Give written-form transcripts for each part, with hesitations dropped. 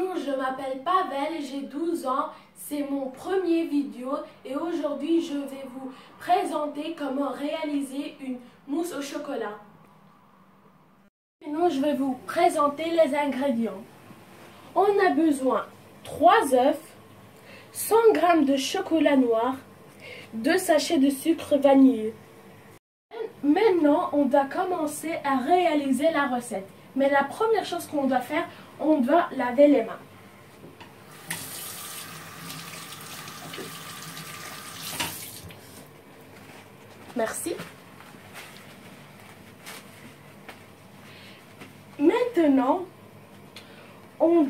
Bonjour, je m'appelle Pavel, j'ai 12 ans, c'est mon premier vidéo et aujourd'hui je vais vous présenter comment réaliser une mousse au chocolat. Maintenant je vais vous présenter les ingrédients. On a besoin 3 œufs, 100 g de chocolat noir, 2 sachets de sucre vanillé. Maintenant, on va commencer à réaliser la recette. Mais la première chose qu'on doit faire, on doit laver les mains. Merci. Maintenant, on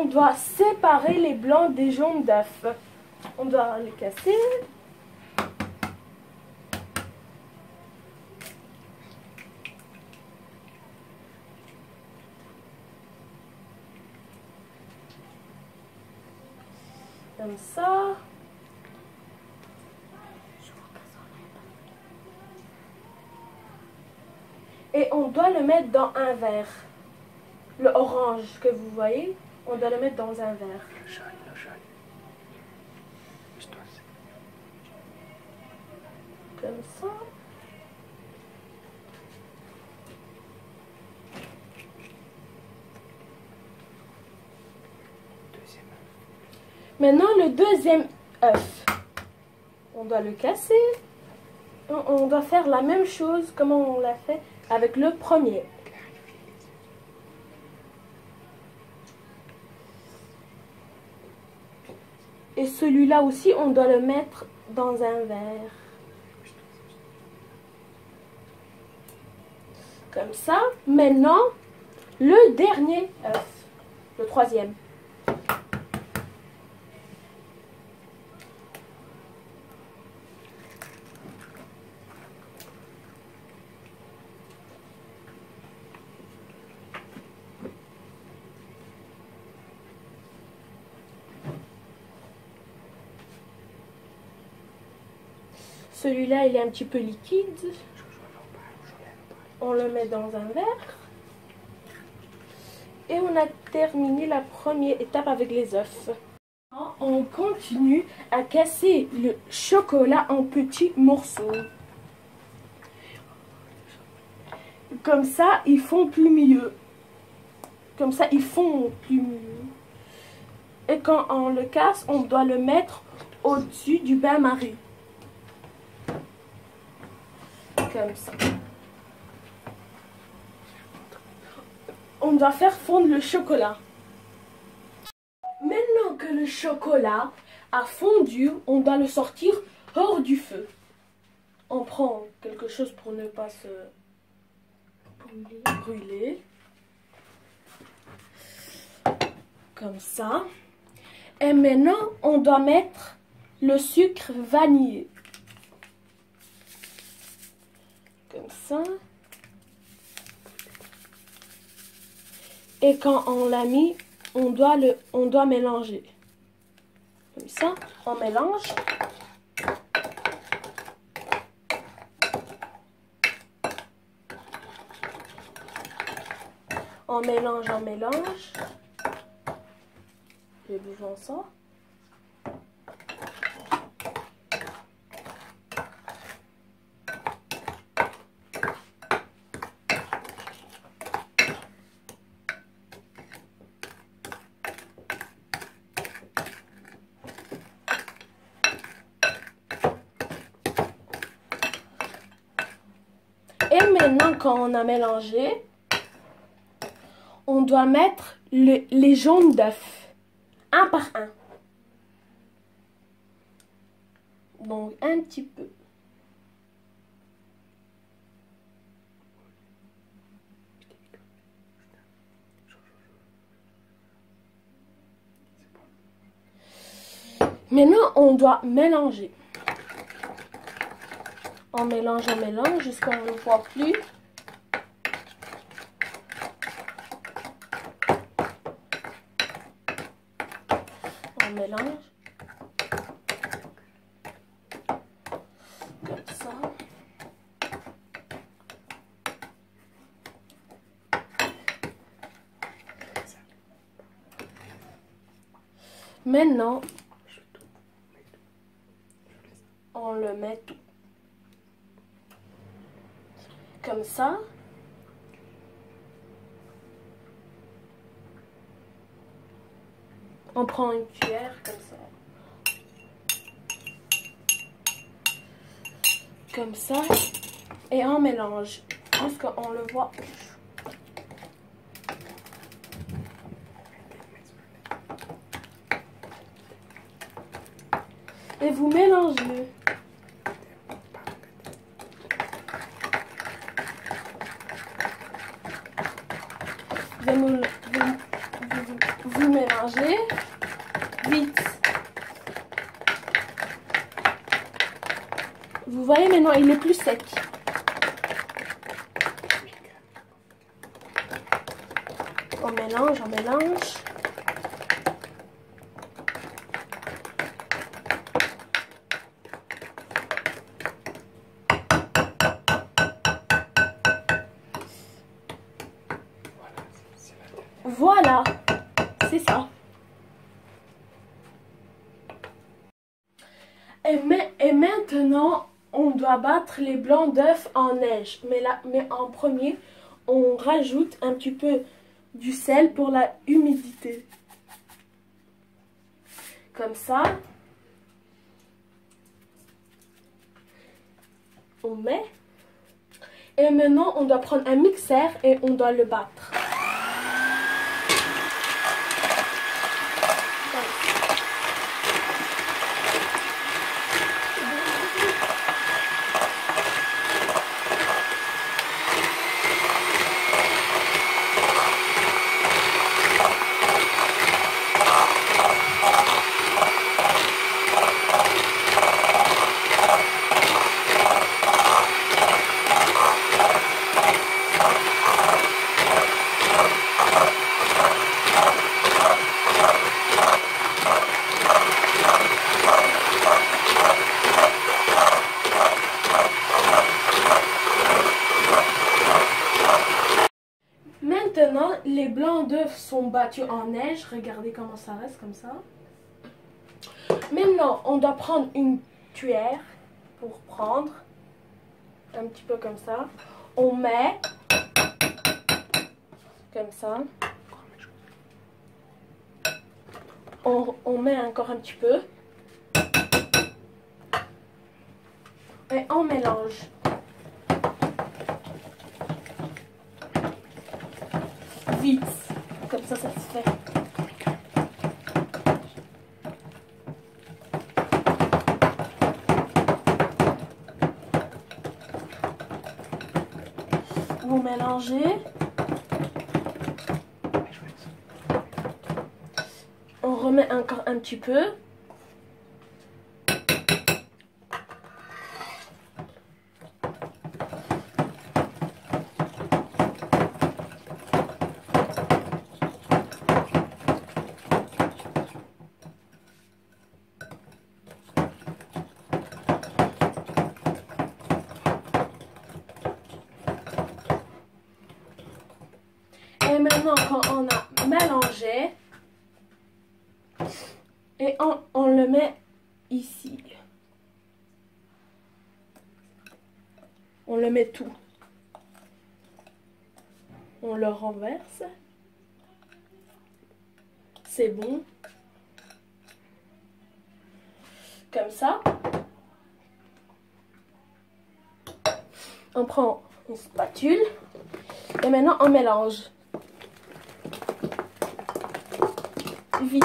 doit séparer les blancs des jaunes d'œufs. On doit les casser. Comme ça. Et on doit le mettre dans un verre. Le orange que vous voyez, on doit le mettre dans un verre. Le jaune. Comme ça. Maintenant, le deuxième œuf. On doit le casser. On doit faire la même chose comme on l'a fait avec le premier. Et celui-là aussi, on doit le mettre dans un verre. Comme ça. Maintenant, le dernier œuf. Le troisième. Celui-là, il est un petit peu liquide. On le met dans un verre. Et on a terminé la première étape avec les œufs. On continue à casser le chocolat en petits morceaux. Comme ça, ils font plus mieux. Comme ça, ils font plus mieux. Et quand on le casse, on doit le mettre au-dessus du bain-marie. Comme ça. On doit faire fondre le chocolat. Maintenant que le chocolat a fondu, on doit le sortir hors du feu. On prend quelque chose pour ne pas se brûler. Comme ça. Et maintenant, on doit mettre le sucre vanillé. Comme ça. Et quand on l'a mis, on doit mélanger. Comme ça, on mélange. On mélange, on mélange. J'ai besoin de ça. Et maintenant, quand on a mélangé, on doit mettre les jaunes d'œufs, un par un. Donc, un petit peu. Maintenant, on doit mélanger. On mélange jusqu'à on ne voit plus. On mélange. Comme ça. Maintenant, on le met tout. Comme ça. On prend une cuillère comme ça. Comme ça. Et on mélange jusqu'on le voit. Et vous mélangez. Vous mélangez vite. Vous voyez maintenant, il est plus sec. On mélange, on mélange. Voilà, c'est ça. Et maintenant, on doit battre les blancs d'œufs en neige. Mais en premier, on rajoute un petit peu du sel pour la humidité. Comme ça. On met. Et maintenant, on doit prendre un mixeur et on doit le battre. Maintenant, les blancs d'œufs sont battus en neige. Regardez comment ça reste comme ça. Maintenant, on doit prendre une cuillère pour prendre un petit peu comme ça. On met comme ça. On met encore un petit peu. Et on mélange. Vite. Comme ça se fait. Vous mélangez. On remet encore un petit peu. Et maintenant, quand on a mélangé, et on le met ici. On le met tout. On le renverse. C'est bon. Comme ça. On prend une spatule. Et maintenant, on mélange. Vite.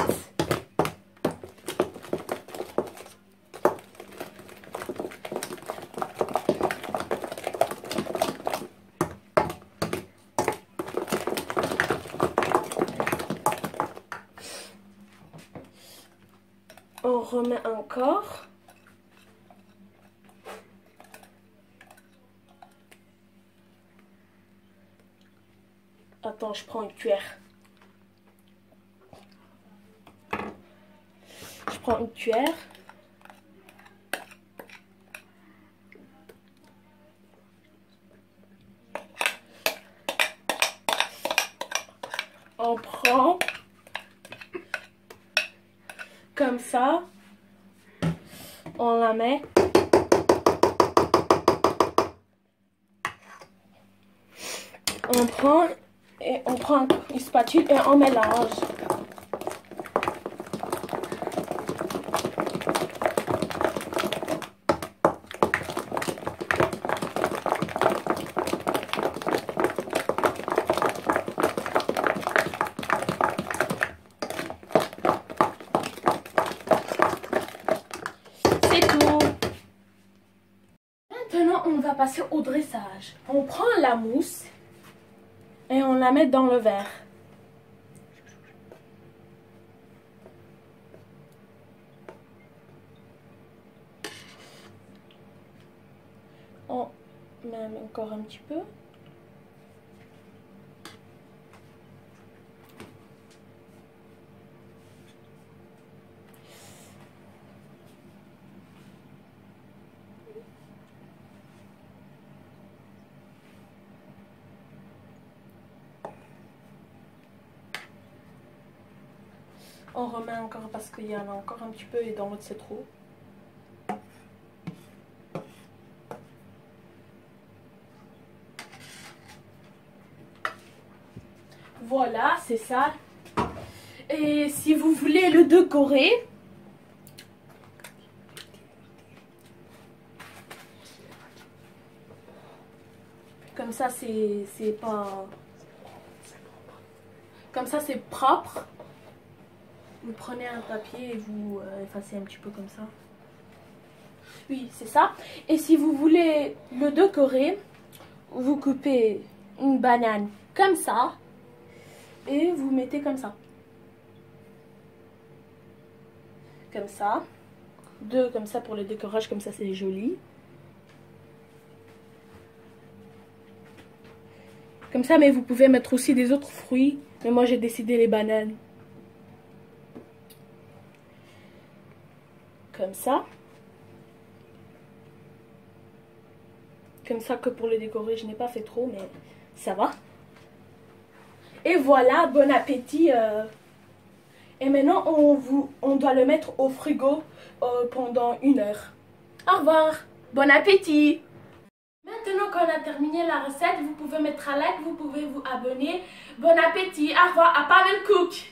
On remet encore. Attends, je prends une cuillère. Je prends une cuillère. On prend comme ça. On la met. On prend une spatule et on mélange. C'est tout. Maintenant, on va passer au dressage. On prend la mousse et on la met dans le verre. On met encore un petit peu. On remet encore parce qu'il y en a encore un petit peu et dans l'autre c'est trop. Voilà, c'est ça. Et si vous voulez le décorer, comme ça c'est pas... Comme ça c'est propre. Vous prenez un papier et vous effacez un petit peu comme ça. Oui, c'est ça. Et si vous voulez le décorer, vous coupez une banane comme ça et vous mettez comme ça. Comme ça. Deux comme ça pour le décorage, comme ça c'est joli. Comme ça, mais vous pouvez mettre aussi des autres fruits. Mais moi j'ai décidé les bananes. Comme ça. Comme ça que pour le décorer, je n'ai pas fait trop, mais ça va. Et voilà, bon appétit. Et maintenant, on doit le mettre au frigo pendant 1 heure. Au revoir, bon appétit. Maintenant qu'on a terminé la recette, vous pouvez mettre un like, vous pouvez vous abonner. Bon appétit, au revoir à Pavel Cook.